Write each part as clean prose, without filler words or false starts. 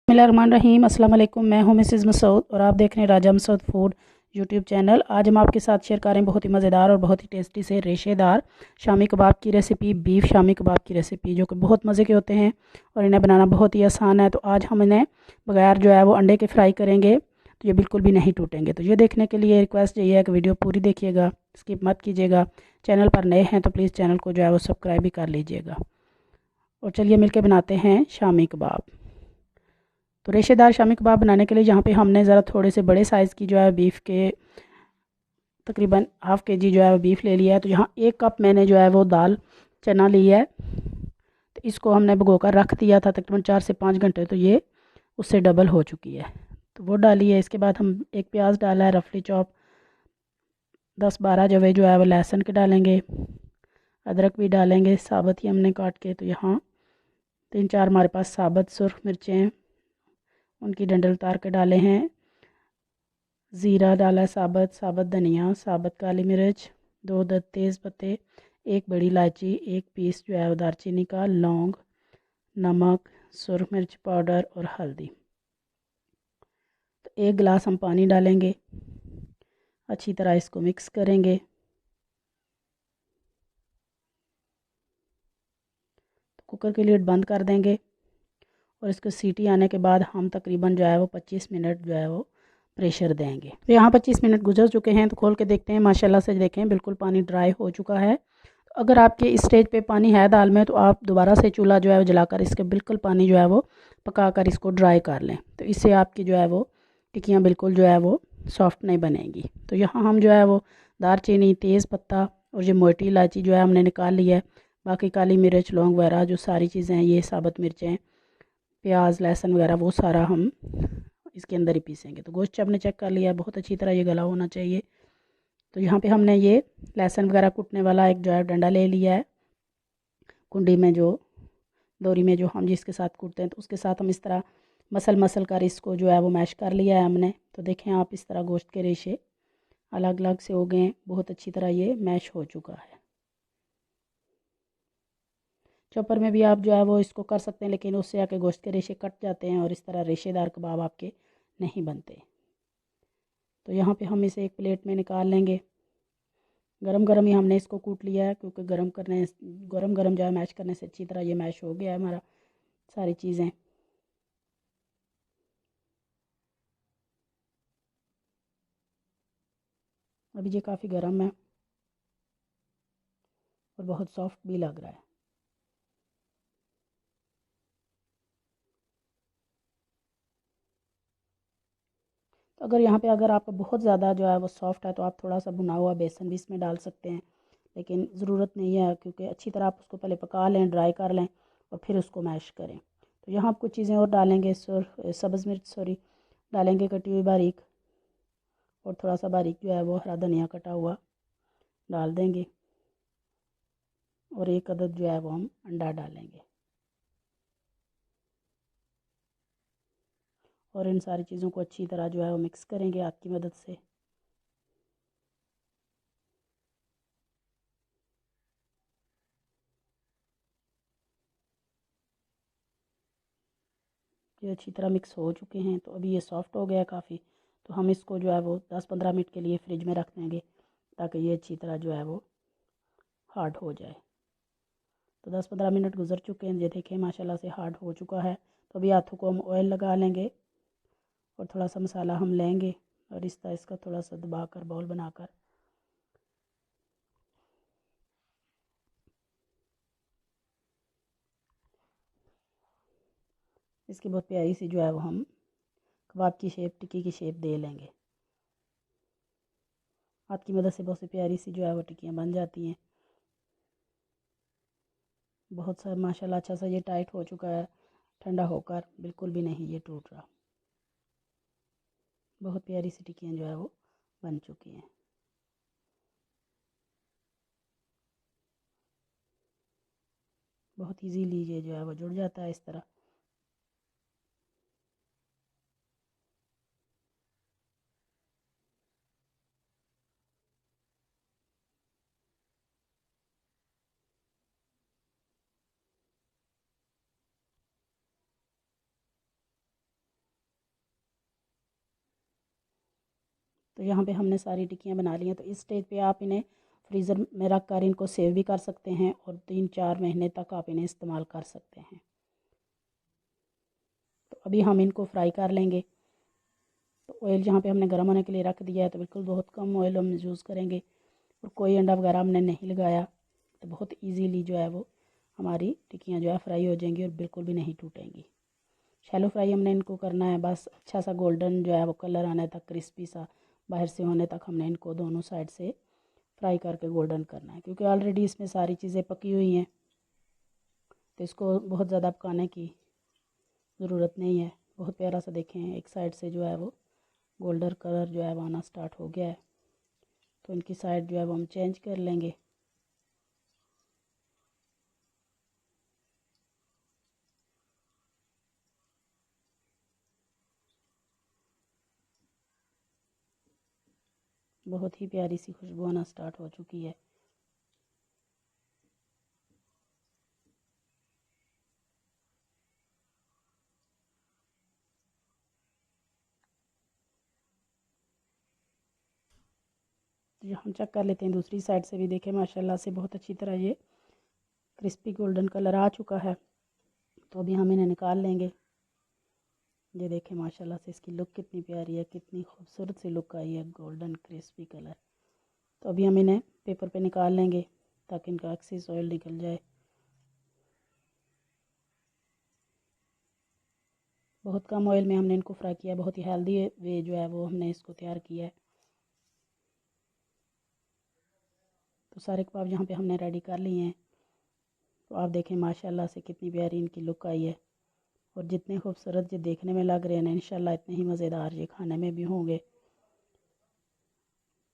बिस्मिल्लाहिर्रहमानिर्रहीम। अस्सलाम वालेकुम। मैं हूं मिसेज़ मसूद और आप देख रहे हैं राजा मसूद फूड यूट्यूब चैनल। आज हम आपके साथ शेयर कर रहे हैं बहुत ही मज़ेदार और बहुत ही टेस्टी से रेशेदार शामी कबाब की रेसिपी, बीफ शामी कबाब की रेसिपी, जो कि बहुत मज़े के होते हैं और इन्हें बनाना बहुत ही आसान है। तो आज हम इन्हें बगैर जो है वो अंडे के फ्राई करेंगे, तो ये बिल्कुल भी नहीं टूटेंगे। तो ये देखने के लिए रिक्वेस्ट यही है कि वीडियो पूरी देखिएगा, स्किप मत कीजिएगा। चैनल पर नए हैं तो प्लीज़ चैनल को जो है वो सब्सक्राइब भी कर लीजिएगा। और चलिए मिलकर बनाते हैं शामी कबाब। तो रेशेदार शामी कबाब बनाने के लिए यहाँ पे हमने ज़रा थोड़े से बड़े साइज़ की जो है बीफ के तकरीबन हाफ़ के जी जो है बीफ ले लिया है। तो यहाँ 1 कप मैंने जो है वो दाल चना लिया है। तो इसको हमने भिगो कर रख दिया था तकरीबन 4 से 5 घंटे, तो ये उससे डबल हो चुकी है। तो वो डाली है। इसके बाद हम एक प्याज डाला है रफली चॉप, 10-12 जवे जो है वो लहसुन के डालेंगे, अदरक भी डालेंगे साबुत ही हमने काट के। तो यहाँ 3-4 हमारे पास साबुत सुर्ख मिर्चें हैं, उनकी डंडल उतार के डाले हैं। ज़ीरा डाला है साबुत, साबुत धनिया, साबुत काली मिर्च, 2 तेज़ पत्ते, 1 बड़ी इलायची, 1 पीस जो है दारचीनी का, लौंग, नमक, सुरख मिर्च पाउडर और हल्दी। तो 1 गिलास हम पानी डालेंगे, अच्छी तरह इसको मिक्स करेंगे। तो कुकर की लिड बंद कर देंगे और इसको सीटी आने के बाद हम तकरीबन जो है वो 25 मिनट जो है वो प्रेशर देंगे। तो यहाँ 25 मिनट गुजर चुके हैं। तो खोल के देखते हैं, माशाल्लाह से देखें बिल्कुल पानी ड्राई हो चुका है। तो अगर आपके इस स्टेज पे पानी है दाल में, तो आप दोबारा से चूल्हा जो है वो जलाकर इसके बिल्कुल पानी जो है वो पका कर इसको ड्राई कर लें। तो इससे आपकी जो है वो टिक्कियाँ बिल्कुल जो है वो सॉफ्ट नहीं बनेगी। तो यहाँ हम जो है वो दारचीनी, तेज़ पत्ता और जो मोटी इलायची जो है हमने निकाल ली है। बाकी काली मिर्च, लौंग वगैरह जो सारी चीज़ें हैं, ये साबुत मिर्चें, प्याज, लहसुन वगैरह वो सारा हम इसके अंदर ही पीसेंगे। तो गोश्त हमने चेक कर लिया है, बहुत अच्छी तरह ये गला होना चाहिए। तो यहाँ पे हमने ये लहसुन वगैरह कूटने वाला एक जो है डंडा ले लिया है, कुंडी में जो दोरी में जो हम जिसके साथ कूटते हैं, तो उसके साथ हम इस तरह मसल मसल कर इसको जो है वो मैश कर लिया है हमने। तो देखें आप, इस तरह गोश्त के रेशे अलग अलग से हो गए हैं, बहुत अच्छी तरह ये मैश हो चुका है। चॉपर में भी आप जो है वो इसको कर सकते हैं, लेकिन उससे आके गोश्त के रेशे कट जाते हैं और इस तरह रेशेदार कबाब आपके नहीं बनते। तो यहाँ पे हम इसे एक प्लेट में निकाल लेंगे। गरम गरम ही हमने इसको कूट लिया है, क्योंकि गरम गरम जो है मैश करने से अच्छी तरह ये मैश हो गया है हमारा सारी चीज़ें। अभी ये काफ़ी गर्म है और बहुत सॉफ्ट भी लग रहा है। तो अगर यहाँ पे अगर आपका बहुत ज़्यादा जो है वो सॉफ्ट है, तो आप थोड़ा सा भुना हुआ बेसन भी इसमें डाल सकते हैं, लेकिन ज़रूरत नहीं है, क्योंकि अच्छी तरह आप उसको पहले पका लें, ड्राई कर लें और फिर उसको मैश करें। तो यहाँ आप कुछ चीज़ें और डालेंगे, सब्ज़ मिर्च डालेंगे कटी हुई बारीक, और थोड़ा सा बारीक जो है वो हरा धनिया कटा हुआ डाल देंगे, और 1 अदद जो है वो हम अंडा डालेंगे। और इन सारी चीज़ों को अच्छी तरह जो है वो मिक्स करेंगे हाथ की मदद से। ये अच्छी तरह मिक्स हो चुके हैं। तो अभी ये सॉफ्ट हो गया है काफ़ी। तो हम इसको जो है वो 10-15 मिनट के लिए फ्रिज में रख देंगे, ताकि ये अच्छी तरह जो है वो हार्ड हो जाए। तो 10-15 मिनट गुजर चुके हैं, ये देखें माशाल्लाह से हार्ड हो चुका है। तो अभी हाथों को हम ऑयल लगा लेंगे और थोड़ा सा मसाला हम लेंगे और इस तरह इसका थोड़ा सा दबा कर बॉल बनाकर इसकी बहुत प्यारी सी जो है वो हम कबाब की शेप, टिक्की की शेप दे लेंगे। हाथ की मदद से बहुत सी प्यारी सी जो है वो टिक्कियाँ बन जाती हैं। बहुत सा माशाल्लाह अच्छा सा ये टाइट हो चुका है, ठंडा होकर बिल्कुल भी नहीं ये टूट रहा। बहुत प्यारी सी टिक्कियाँ जो है वो बन चुकी हैं। बहुत इजीली ये जो है वो जुड़ जाता है इस तरह। तो यहाँ पे हमने सारी टिक्कियाँ बना ली हैं। तो इस स्टेज पे आप इन्हें फ्रीज़र में रख कर इनको सेव भी कर सकते हैं और 3-4 महीने तक आप इन्हें इस्तेमाल कर सकते हैं। तो अभी हम इनको फ्राई कर लेंगे। तो ऑयल जहाँ पे हमने गर्म होने के लिए रख दिया है, तो बिल्कुल बहुत कम ऑयल हम यूज़ करेंगे और कोई अंडा वगैरह हमने नहीं लगाया। तो बहुत ईजीली जो है वो हमारी टिक्कियाँ जो है फ्राई हो जाएंगी और बिल्कुल भी नहीं टूटेंगी। शैलो फ्राई हमने इनको करना है, बस अच्छा सा गोल्डन जो है वो कलर आने तक, क्रिस्पी सा बाहर से होने तक हमने इनको दोनों साइड से फ्राई करके गोल्डन करना है, क्योंकि ऑलरेडी इसमें सारी चीज़ें पकी हुई हैं। तो इसको बहुत ज़्यादा पकाने की ज़रूरत नहीं है। बहुत प्यारा सा देखें, एक साइड से जो है वो गोल्डन कलर जो है वो आना स्टार्ट हो गया है। तो इनकी साइड जो है वो हम चेंज कर लेंगे। बहुत ही प्यारी सी खुशबू आना स्टार्ट हो चुकी है। तो हम चेक कर लेते हैं दूसरी साइड से भी। देखें माशाल्लाह से बहुत अच्छी तरह ये क्रिस्पी गोल्डन कलर आ चुका है। तो अभी हम इन्हें निकाल लेंगे। ये देखें माशाल्लाह से इसकी लुक कितनी प्यारी है, कितनी खूबसूरत सी लुक आई है, गोल्डन क्रिस्पी कलर। तो अभी हम इन्हें पेपर पे निकाल लेंगे ताकि इनका एक्सेस ऑयल निकल जाए। बहुत कम ऑयल में हमने इनको फ्राई किया, बहुत ही हेल्दी वे जो है वो हमने इसको तैयार किया है। तो सारे कबाब यहाँ पे हमने रेडी कर लिए हैं। तो आप देखें माशाल्लाह से कितनी प्यारी इनकी लुक आई है और जितने खूबसूरत ये देखने में लग रहे हैं ना, इंशाल्लाह इतने ही मज़ेदार ये खाने में भी होंगे।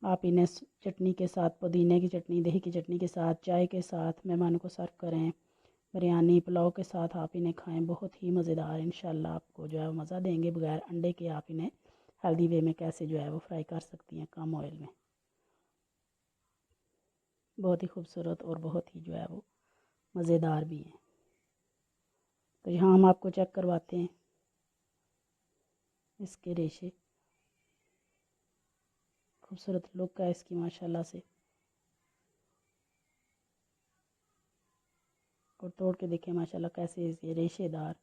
आप इन्हें चटनी के साथ, पुदीने की चटनी, दही की चटनी के साथ, चाय के साथ मेहमानों को सर्व करें, बिरयानी पुलाव के साथ आप इन्हें खाएं। बहुत ही मज़ेदार इंशाल्लाह आपको जो है वो मज़ा देंगे। बगैर अंडे के आप इन्हें हेल्दी वे में कैसे जो है वो फ्राई कर सकती हैं कम ऑयल में। बहुत ही खूबसूरत और बहुत ही जो है वो मज़ेदार भी हैं। तो यहाँ हम आपको चेक करवाते हैं इसके रेशे। खूबसूरत लुक है इसकी माशाल्लाह से। और तोड़ के देखें माशाल्लाह कैसे ये रेशेदार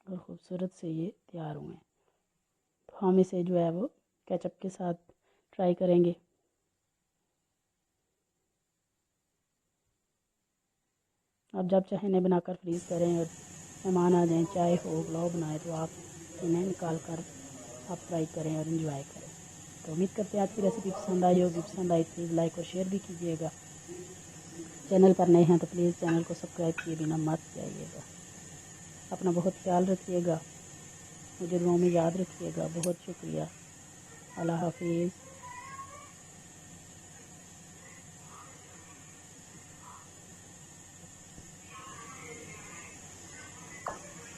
और ख़ूबसूरत से ये तैयार हुए हैं। तो हम इसे जो है वो केचप के साथ ट्राई करेंगे। आप जब चाहें इन्हें बनाकर फ्रीज़ करें और मेहमान आ जाएं, चाय हो, पुलाव बनाएं, तो आप इन्हें निकाल कर आप फ्राई करें और इन्जॉय करें। तो उम्मीद करते हैं आज की रेसिपी पसंद आई होगी। पसंद आई प्लीज़ लाइक और शेयर भी कीजिएगा। चैनल पर नए हैं तो प्लीज़ चैनल को सब्सक्राइब किए बिना मत जाइएगा। अपना बहुत ख्याल रखिएगा, मुझे दुआओं में याद रखिएगा। बहुत शुक्रिया। अल्लाह हाफिज़।